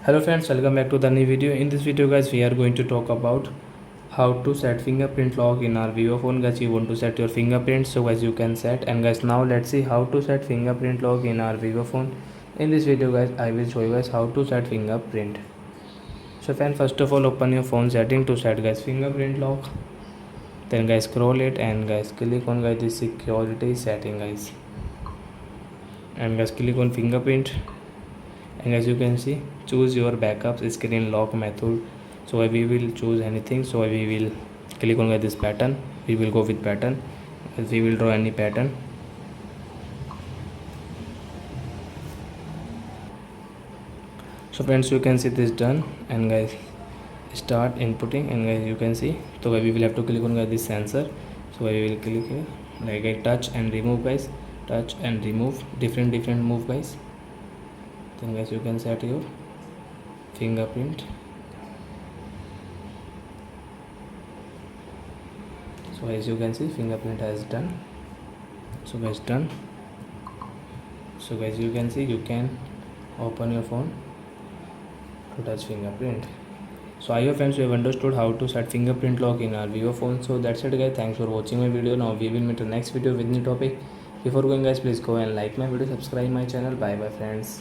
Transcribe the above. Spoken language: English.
Hello friends, welcome back to the new video. In this video guys, we are going to talk about how to set fingerprint lock in our vivo phone. Guys, you want to set your fingerprint, so guys you can set. And guys, now let's see how to set fingerprint lock in our vivo phone. In this video guys, I will show you guys how to set fingerprint. So friend, first of all open your phone setting to set guys fingerprint lock. Then guys scroll it and guys click on guys this security setting guys. And guys click on fingerprint. And as you can see, choose your backups screen lock method. So we will choose anything. So we will click on this pattern. We will go with pattern. We will draw any pattern. So friends, you can see this done. And guys start inputting. And guys you can see, so we will have to click on this sensor. So we will click here like I touch and remove guys, touch and remove, different move guys. Then guys you can set your fingerprint. So as you can see, fingerprint has done. So guys done. So guys you can see, you can open your phone to touch fingerprint. So I hope friends you have understood how to set fingerprint lock in our vivo phone. So that's it guys, thanks for watching my video. Now we will meet in the next video with new topic. Before going guys, please go and like my video, subscribe my channel. Bye bye friends.